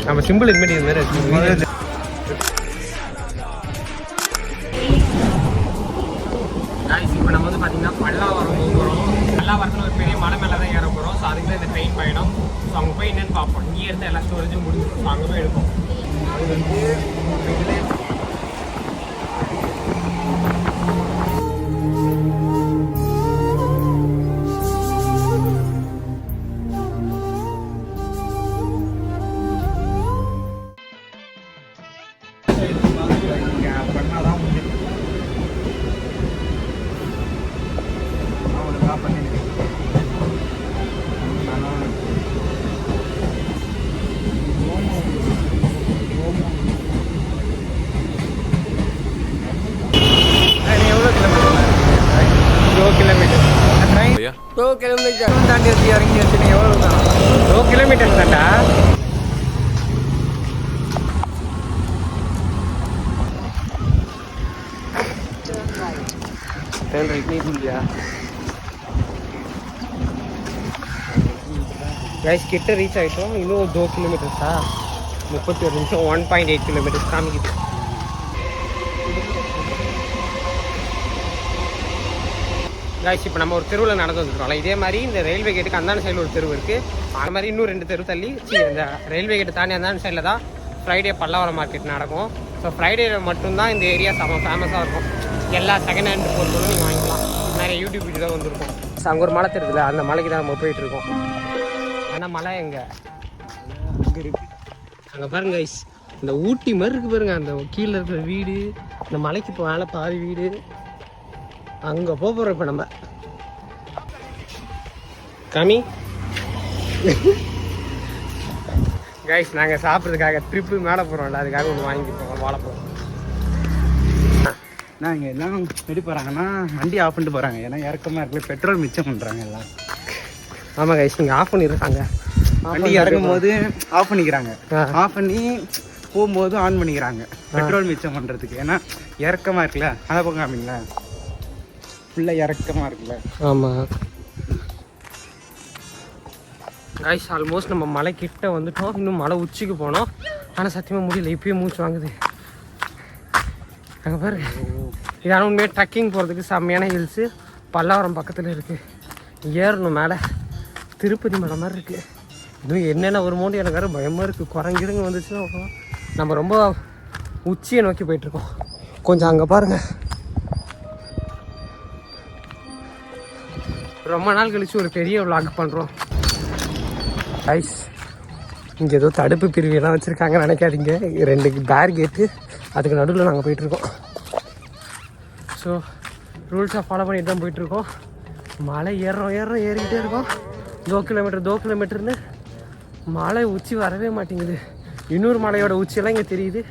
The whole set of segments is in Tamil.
நம்ம சிம்பிள் இன்மெண்ட் இது மாதிரி இருக்கு. இப்போ நம்ம வந்து பார்த்தீங்கன்னா பல்லாவரம் போகிறோம். பல்லாவரத்தில் ஒரு பெரிய மலை மேலே தான் ஏற போகிறோம். ஸோ அதுக்கு தான் இந்த ட்ரெயின் பயணம். ஸோ அங்கே போய் என்னென்னு பார்ப்போம். இங்கே இருந்த எல்லா ஸ்டோரேஜும் முடிஞ்சிடும். ஸோ அங்கே போய் எடுப்போம். அது வந்து தாண்டி வச்சு இறங்கி வச்சுன்னு எவ்வளோ தான் 2 கிலோமீட்டர் தாண்டா. கைஸ் கிட்ட ரீச் ஆகிட்டோம். இன்னும் 2 கிலோமீட்டர்ஸா 31 நிமிஷம் 1.8 கிலோமீட்டர்ஸ் காமிக்குது. கைஸ் இப்போ நம்ம ஒரு தெருவில் நடந்து வந்துருக்கோம்ல, இதே மாதிரி இந்த ரயில்வே கேட்டுக்கு அந்தான சைடில் ஒரு தெருவு இருக்குது. அது மாதிரி இன்னும் 2 தெரு தள்ளி இந்த ரயில்வே கேட்டு தாண்டி அந்தான சைடில் தான் ஃப்ரைடே பல்லாவரம் மார்க்கெட் நடக்கும். ஸோ ஃப்ரைடேயில் மட்டும்தான் இந்த ஏரியா செம்ம ஃபேமஸாக இருக்கும். எல்லா செகண்ட் ஹேண்ட் பொருட்களும் நீங்கள் வாங்கிக்கலாம். நிறைய யூடியூப் வீடியோ தான் வந்திருக்கும். ஸோ அங்கே ஒரு மலை தெரியுதுல, அந்த மலைக்கு தான் நம்ம போயிட்டுருக்கோம். ஆனால் மலை எங்கே அங்கே இருக்குது. அங்கே பாருங்க கைஸ், இந்த ஊட்டி மாதிரி இருக்குது பாருங்க. அந்த கீழே இருக்கிற வீடு, இந்த மலைக்கு இப்போ மேலே பாதி வீடு. அங்கே போகிறோம் இப்போ நம்ம. கம்மி கைஸ், நாங்கள் சாப்பிட்றதுக்காக ட்ரிப்பு மேலே போகிறோம்ல, அதுக்காக ஒன்று வாங்கி போகிறோம். வாழைப்போம் நாங்கள் எல்லாம் எப்படி போகிறாங்கன்னா வண்டி ஆஃப் பண்ணிட்டு போகிறாங்க. ஏன்னா இறக்கமாக இருக்குல்ல, பெட்ரோல் மிச்சம் பண்ணுறாங்க எல்லாம். ஆமாம் கைஸ், நீங்கள் ஆஃப் பண்ணிடுறாங்க. வண்டி இறக்கும் போது ஆஃப் பண்ணிக்கிறாங்க, ஆஃப் பண்ணி போகும்போது ஆன் பண்ணிக்கிறாங்க பெட்ரோல் மிச்சம் பண்ணுறதுக்கு. ஏன்னா இறக்கமாக இருக்குல்ல, அதை பக்கம் காமிங்களா, ஃபுல்லாக இறக்கமாக இருக்குல்ல. ஆமாம் கைஸ், ஆல்மோஸ்ட் நம்ம மலை கிட்ட வந்துட்டோம். இன்னும் மலை உச்சிக்கு போனோம். ஆனால் சத்தியமாக முடியல, இப்பயே மூச்சு வாங்குது. அங்கே பாருங்க, இதான உண்மையாக ட்ரக்கிங் போகிறதுக்கு செம்மையான ஹில்ஸு. பல்லாவரம் பக்கத்தில் இருக்குது. ஏறணும் மேலே, திருப்பதி மலை மாதிரி இருக்குது. இதுவும் என்னென்ன வருமோன்னு எனக்கு வேறு பயமாக இருக்குது. குரங்கிடுங்க வந்துச்சுன்னா நம்ம ரொம்ப உச்சியை நோக்கி போயிட்டுருக்கோம். கொஞ்சம் அங்கே பாருங்கள், ரொம்ப நாள் கழித்து ஒரு பெரிய விளாக் பண்ணுறோம். ஐஸ், இங்கே ஏதோ தடுப்பு பிரிவியெல்லாம் வச்சுருக்காங்கன்னு நினைக்காதீங்க. 2 பேரிகேட்டு, அதுக்கு நடுவில் நாங்கள் போயிட்டுருக்கோம். ஸோ ரூல்ஸை ஃபாலோ பண்ணிட்டு தான் போயிட்டுருக்கோம். மலை ஏறிக்கிட்டே இருக்கோம். 2 கிலோமீட்டர்னு மலை உச்சி வரவே மாட்டேங்குது. இன்னொரு மலையோட உச்சியெல்லாம் இங்கே தெரியுது.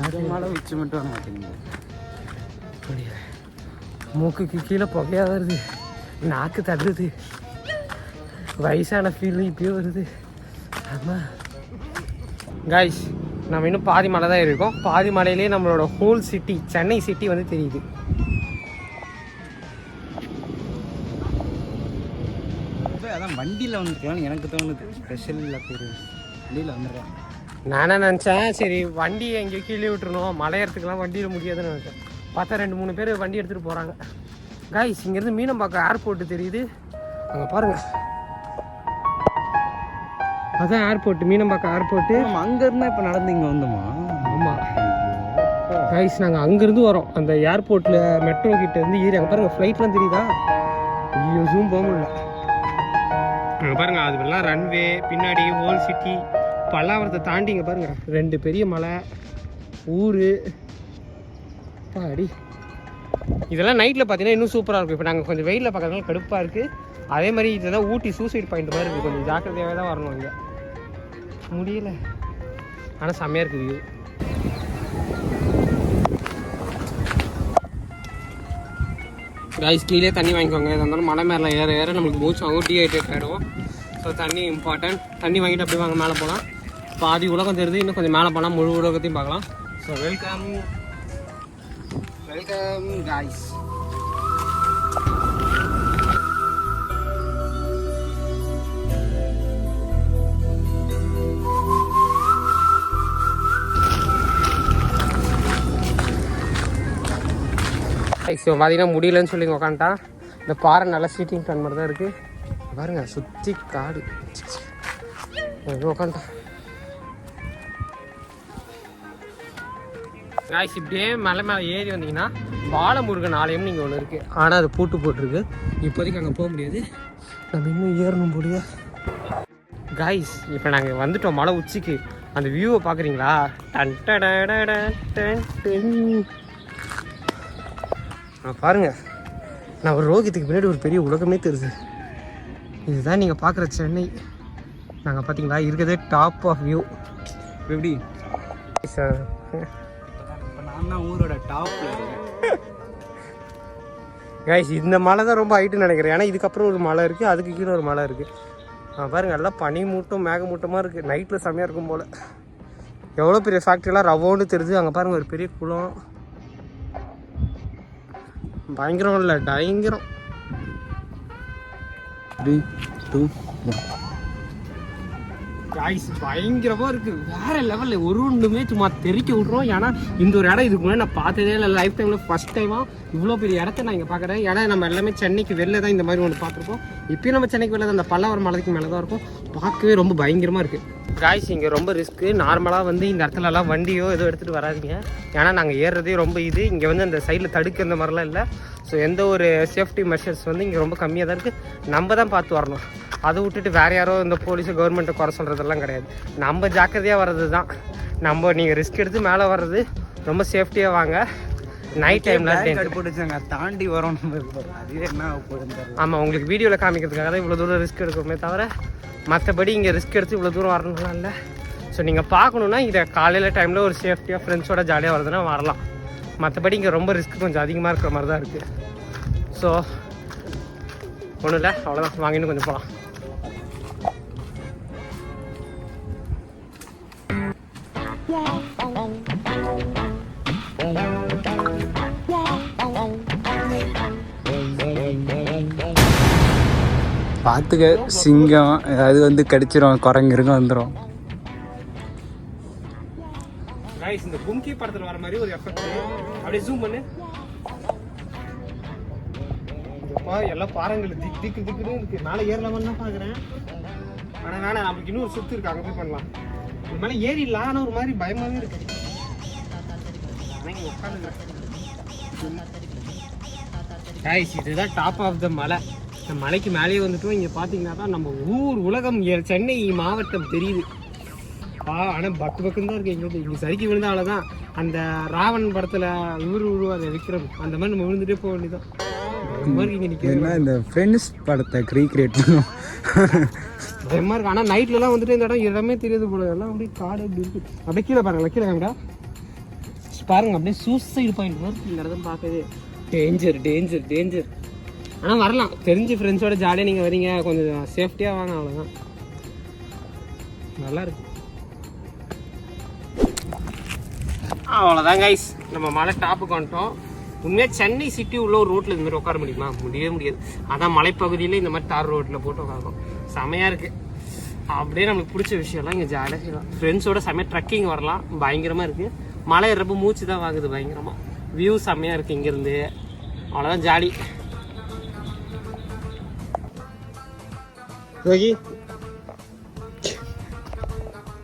அது மலை உச்சி மட்டும் வர மாட்டேங்குது. மூக்குக்கு கீழே புகையாக வருது, நாக்கு தள்ளுது, வயசான ஃபீல் இப்பயே வருது. ஆமாம் கைஸ், நம்ம இன்னும் பாதி மலை தான் இருக்கோம். பாதி மலையிலே நம்மளோட ஹோல் சிட்டி, சென்னை சிட்டி வந்து தெரியுது. அதான் வண்டியில் வந்துருக்கலாம்னு எனக்கு தோணுது. ஸ்பெஷல் இல்லை பேர், வண்டியில் வந்துடுறேன். நானே நினச்சேன் சரி வண்டியை எங்கேயோ கீழே விட்டுருணும், மலை ஏறத்துக்கெல்லாம் வண்டியில் முடியாதுன்னு நினச்சேன். பார்த்தா 2-3 பேர் வண்டி எடுத்துகிட்டு போகிறாங்க. கைஸ், இங்கேருந்து மீனம்பாக்கம் ஏர்போர்ட்டு தெரியுது. அங்கே பாருங்கள், அதான் ஏர்போர்ட், மீனம்பாக்கம் ஏர்போர்ட்டு. நம்ம அங்கேருந்து இப்போ நடந்து இங்கே வந்தோமா? ஆமாம் கைஸ், நாங்கள் அங்கேருந்து வரோம். அந்த ஏர்போர்ட்டில் மெட்ரோ கிட்ட இருந்து ஏறி அங்கே பாருங்கள், ஃப்ளைட்லாம் தெரியுதா? ஐயோ, ஜூம் போக முடியல. அங்கே பாருங்கள், அதுவெல்லாம் ரன்வே, பின்னாடி ஹோல் சிட்டி. பல்லாவரத்தை தாண்டி இங்கே பாருங்கள் 2 பெரிய மலை, ஊர். பாடி இதெல்லாம் நைட்டில் பார்த்தீங்கன்னா இன்னும் சூப்பராக இருக்கும். இப்போ நாங்கள் கொஞ்சம் வெயிலில் பார்க்கறதுனால கடுப்பாக இருக்குது. அதே மாதிரி இதெல்லாம் ஊட்டி சூசைட் பாயிண்ட் மாதிரி இருக்குது. கொஞ்சம் ஜாக்கிரதையாகவே தான் வரணும் இங்கே. முடியல, ஆனால் செம்மையாக இருக்குது வியூ. ரைஸ் கீழே தண்ணி வாங்கிக்கோங்க. எதாக இருந்தாலும் மலை மேலே ஏற நம்மளுக்கு மூச்சு வாங்கும், டீஹைட்ரேட் ஆகிடும். ஸோ தண்ணி இம்பார்ட்டன்ட். தண்ணி வாங்கிட்டு அப்படியே வாங்க மேலே போகலாம். பாதி உலகம் தெரியுது, இன்னும் கொஞ்சம் மேலே போனால் முழு உலகத்தையும் பார்க்கலாம். So welcome guys. ஸோ பார்த்தீங்கன்னா முடியலன்னு சொல்லி உக்காந்துட்டான். இந்த பாறை நல்லா சீட்டிங் பிளான் மாதிரி தான் இருக்குது. பாருங்க சுற்றி காடு உக்காந்துட்டான். காய்ஸ் இப்படியே மலை மேலே ஏறி வந்தீங்கன்னா பாலமுருகன் ஆலயம்னு இங்கே ஒன்று இருக்குது. ஆனால் அது பூட்டு போட்டிருக்கு. இப்போதைக்கு அங்கே போக முடியாது. நம்ம இன்னும் ஏறணும் போலியா. காய்ஸ் இப்போ நாங்கள் வந்துட்டோம் மலை உச்சிக்கு. அந்த வியூவை பார்க்குறீங்களா? பாருங்க, நான் ஒரு ரோகித்துக்கு பின்னாடி ஒரு பெரிய உலகமே தெரியுது. இதுதான் நீங்கள் பார்க்குற சென்னை. நாங்கள் பார்த்தீங்களா இருக்கிறதே டாப் ஆஃப் வியூ. எப்படி சார் நான் தான் ஊரோட டாப்ல இருக்கேன். கைஸ் இந்த மலை தான் ரொம்ப ஹைட்டுன்னு நினைக்கிறேன். ஏன்னா இதுக்கப்புறம் ஒரு மலை இருக்குது, அதுக்கு கீழே ஒரு மலை இருக்குது. பாருங்க எல்லாம் பனி மூட்டம் மேகமூட்டமாக இருக்குது. நைட்டில் செம்மையாக இருக்கும் போல். எவ்வளோ பெரிய ஃபேக்ட்ரியெலாம் ரவோன்னு தெரியுது. அங்கே பாருங்கள் ஒரு பெரிய குளம். பயங்கரம் இல்லை பயங்கரம். 3, 2, 1. காய்ஸ் பயங்கரமாக இருக்குது. வேறு லெவலில் ஒரு ஒன்றுமே சும்மா தெரிக்க விட்றோம். ஏன்னா இந்த ஒரு இடம் இதுக்கு முன்னாடி நான் பார்த்ததே இல்லை. லைஃப் டைமில் ஃபஸ்ட் டைமாக இவ்வளோ பெரிய இடத்த நான் இங்கே பார்க்குறேன். ஏன்னா நம்ம எல்லாமே சென்னைக்கு வெளில தான் இந்த மாதிரி ஒன்று பார்த்துருப்போம். இப்போயும் நம்ம சென்னைக்கு வெளில தான் அந்த பல்லவரம் மலைக்கு மேலே தான் இருக்கும். பார்க்கவே ரொம்ப பயங்கரமாக இருக்குது. காய்ஸ் இங்கே ரொம்ப ரிஸ்க்கு. நார்மலாக வந்து இந்த இடத்துலலாம் வண்டியோ ஏதோ எடுத்துகிட்டு வராதிங்க. ஏன்னா நாங்கள் ஏறுறதே ரொம்ப இங்கே வந்து அந்த சைடில் தடுக்க இந்த மாதிரிலாம் இல்லை. ஸோ எந்த ஒரு சேஃப்டி மெஷர்ஸ் வந்து இங்கே ரொம்ப கம்மியாக தான் இருக்குது. நம்ம தான் பார்த்து வரணும். அதை விட்டுட்டு வேறு யாரோ இந்த போலீஸு கவர்மெண்ட்டை குறை சொல்கிறதெல்லாம் கிடையாது. நம்ம ஜாக்கிரதையாக வர்றது தான். நீங்கள் ரிஸ்க் எடுத்து மேலே வர்றது ரொம்ப சேஃப்டியாக வாங்க. நைட் டைமில் போட்டுச்சாங்க தாண்டி வரோம். அதுவே என்ன போகுது. ஆமாம், உங்களுக்கு வீடியோவில் காமிக்கிறதுக்காக தான் இவ்வளோ தூரம் ரிஸ்க் எடுக்கிறோமே தவிர மற்றபடி இங்கே ரிஸ்க் எடுத்து இவ்வளோ தூரம் வரணும்லாம் இல்லை. ஸோ நீங்கள் பார்க்கணுன்னா இதை காலையில் டைமில் ஒரு சேஃப்டியாக ஃப்ரெண்ட்ஸோட ஜாலியாக வரதுன்னா வரலாம். மற்றபடி இங்கே ரொம்ப ரிஸ்க் கொஞ்சம் அதிகமாக இருக்கிற மாதிரி தான் இருக்குது. ஸோ ஒன்றும் இல்லை, அவ்வளோதான். வாங்கின்னு கொஞ்சம் போகலாம். பார்த்துக்க, சிங்கம் ஏதாவது வந்து கடிச்சிரும், குரங்கு வந்துடும். இந்த கும்கி படத்தில் வர மாதிரி ஒரு எஃபெக்ட். அப்படியே ஜூம் பண்ணு. எல்லாம் பாருங்கள் திக்கு திக்குன்னு இருக்கு. மேலே ஏறலாமன்னு தான் பார்க்குறேன். ஆனால் வேணாம், நமக்கு இன்னொரு சுற்று இருக்கு, அங்கே போய் பண்ணலாம். இது மேலே ஏறிடலாம். ஆனால் ஒரு மாதிரி பயமாகவே இருக்கு. காய்ஸ் இதுதான் டாப் ஆஃப் த மலை. இந்த மலைக்கு மேலேயே வந்துட்டோம். இங்கே பார்த்தீங்கன்னா தான் நம்ம ஊர் உலகம் சென்னை மாவட்டம் தெரியுது. ஆனால் பக்கு பக்குன்னு தான் இருக்குது. எங்களுக்கு இங்கே சரிக்கி விழுந்தா அவ்வளோதான். அந்த ராவணன் படத்தில் அதை விக்ரம் அந்த மாதிரி நம்ம விழுந்துட்டே போக வேண்டியதான். இந்த ஃப்ரெண்ட்ஸ் படத்தை ரீக்ரியேட் பண்ணுவோம். பயமாக இருக்குது. ஆனால் நைட்லலாம் வந்துட்டு இந்த இடம் இடமே தெரியாது போல. எல்லாம் அப்படியே காடு அப்படி இருக்குது. அப்படியே கீழே பாருங்க, கீழே வாங்கடா பாருங்க. அப்படியே சூசைடு பாயிண்ட் மாதிரி இந்த இடத்த பார்க்கவே டேஞ்சர் டேஞ்சர் டேஞ்சர். ஆனால் வரலாம், தெரிஞ்சு ஃப்ரெண்ட்ஸோட ஜாலியாக நீங்கள் வரீங்க, கொஞ்சம் சேஃப்டியாக வாங்க, அவ்வளோதான். நல்லா இருக்கு. அவ்வளோதான் கைஸ், நம்ம மலை டாப்புக்கு வந்துட்டோம். உண்மையாக சென்னை சிட்டி உள்ள ஒரு ரோட்டில் இந்த மாதிரி உட்கார முடியுமா? முடியவே முடியாது. அதான் மலைப்பகுதியில் இந்த மாதிரி தார் ரோட்டில் போட்டு உட்காரோம். செமையாக இருக்குது. அப்படியே நம்மளுக்கு பிடிச்ச விஷயம்லாம் இங்கே ஜாலியாக செய்யலாம். ஃப்ரெண்ட்ஸோட செம்மையாக ட்ரக்கிங் வரலாம். பயங்கரமாக இருக்குது. மலை ஏறப்போ மூச்சு தான் வாங்குது பயங்கரமாக. வியூ செம்மையாக இருக்குது இங்கேருந்து. அவ்வளோதான் ஜாலி. ஓகே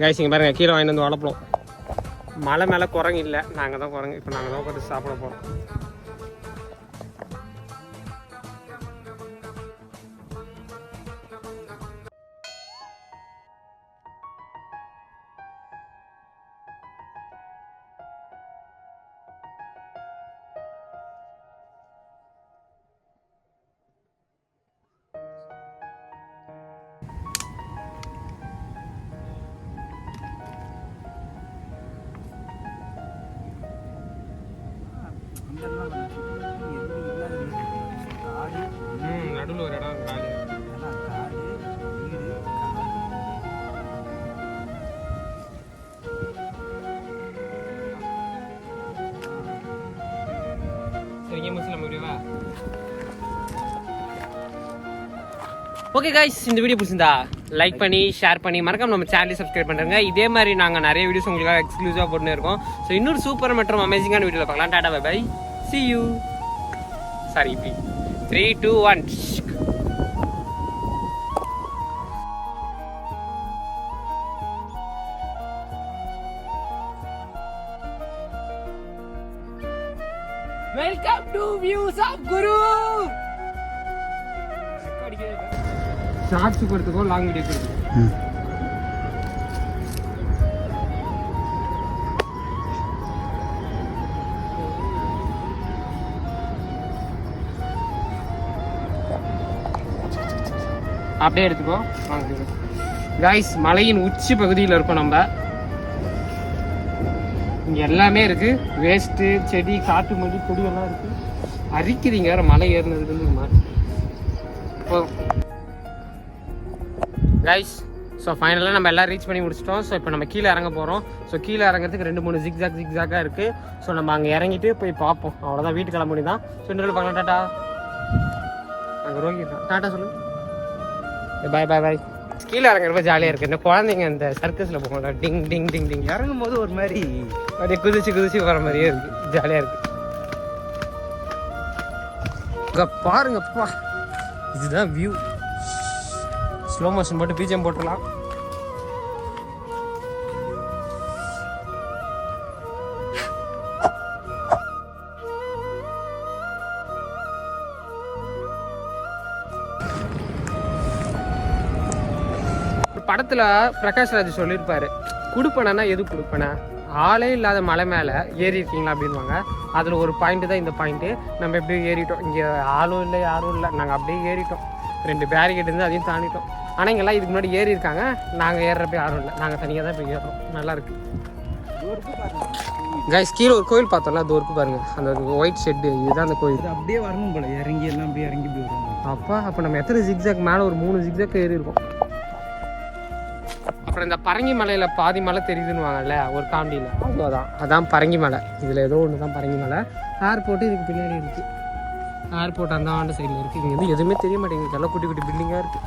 கைஸ், இங்கே பாருங்கள், கீழே வாங்கிட்டு வந்து வளர்ப்போம். மலை மேலே குரங்கு இல்லை, நாங்கள் தான் குரங்கு. இப்போ நாங்கள் தான் உட்காந்து சாப்பிட போகிறோம். நடுவில் ஒரு இடம் காலி. சரிங்க முஸ்லிம் முடிவா. ஓகே கைஸ், இந்த வீடியோ பிடிச்சிருந்தா லைக் பண்ணி ஷேர் பண்ணி மறக்காம நம்ம சேனலை சப்ஸ்கிரைப் பண்ணுறேங்க. இதே மாதிரி நாங்கள் நிறைய வீடியோஸ் உங்களுக்காக எக்ஸ்க்ளூசிவாக போட்டுன்னு இருக்கோம். ஸோ இன்னொரு சூப்பர் மற்றும் அமேசிங்கான வீடியோவில் பார்க்கலாம். Tata bye bye, see you. Sorry இப்படி 3 2 1. Welcome to views of Guru. Shorts கொடுத்துக்கோ, லாங் வீடியோ கொடுத்துக்கோ. அப்படியே எடுத்துக்கோ. காய்ஸ், மலையின் உச்சி பகுதியில் இருக்கோம் நம்ம. இங்கே எல்லாமே இருக்குது. வேஸ்ட்டு, செடி, காட்டு மல்லி, கொடியெல்லாம் இருக்குது. அரிக்குதுங்க வேறு மலை ஏறினதுக்கு. கைஸ், ஸோ ஃபைனலாக நம்ம எல்லாம் ரீச் பண்ணி முடிச்சிட்டோம். ஸோ இப்போ நம்ம கீழே இறங்க போகிறோம். ஸோ கீழே இறங்கிறதுக்கு 2-3 ஜிக்ஸாக்காக இருக்குது. ஸோ நம்ம அங்கே இறங்கிட்டு போய் பார்ப்போம். அவ்வளோதான், வீட்டுக்கு கிளம்ப முடியும். ஸோ இன்னொரு பார்க்கலாம். டாட்டா. அங்கே ரோகி டாட்டா சொல்லு. பாய் பாய் பாய். கீழே இறங்குறப்ப ஜாலியாக இருக்குது. இந்த குழந்தைங்க இந்த சர்க்கஸில் போகணும். டிங் டிங் டிங் டிங் இறங்கும் போது ஒரு மாதிரி அப்படியே குதிச்சு வர மாதிரியே இருக்குது. ஜாலியாக இருக்குது. இங்கே பாருங்கப்பா, இதுதான் வியூ. ஸ்லோ மோஷன் போட்டு பிஜிஎம் போட்டுடலாம். படத்தில் பிரகாஷ்ராஜ் சொல்லியிருப்பாரு, கொடுப்பனா எது கொடுப்பனா, ஆளே இல்லாத மலை மேலே ஏறி இருக்கீங்களா அப்படின்வாங்க. அதில் ஒரு பாயிண்ட்டு தான் இந்த பாயிண்ட்டு. நம்ம எப்படியும் ஏறிட்டோம். இங்கே ஆளும் இல்லை, யாரும் இல்லை. நாங்கள் அப்படியே ஏறிட்டோம். 2 பேரிகேட் இருந்து அதையும் தாண்டிட்டோம். ஆனால் இங்கெல்லாம் இதுக்கு முன்னாடி ஏறி இருக்காங்க. நாங்கள் ஏறுறப்ப யாரும் இல்லை. நாங்கள் தனியாக தான் இப்போ ஏறுறோம். நல்லாயிருக்கு. கைஸ், கீழே ஒரு கோயில் பார்த்தோம்ல, அது ஒருக்கு பாருங்கள். அந்த ஒயிட் ஷெட்டு, இதுதான் அந்த கோயில். அப்படியே வரணும் போல, இறங்கி எல்லாம் அப்படியே இறங்கி போய் வருவோம். அப்போ நம்ம எத்தனை ஜிக்ஸாக் மேலே ஒரு 3 ஜிக்ஸாக் ஏறி இருக்கோம். அப்புறம் இந்த பரங்கி மலையில் பாதி மலை தெரியுதுன்னு வாங்கல்ல ஒரு காமெடியில், அதான் பரங்கி மலை. இதில் ஏதோ ஒன்று தான் பரங்கி மலை. ஏர்போர்ட்டு இதுக்கு பின்னாடி இருக்குது. ஏர்போர்ட் அந்த சைடில் இருக்குது. இங்கே எதுவுமே தெரிய மாட்டேங்குது. எல்லாம் குட்டி குட்டி பில்டிங்காக இருக்குது.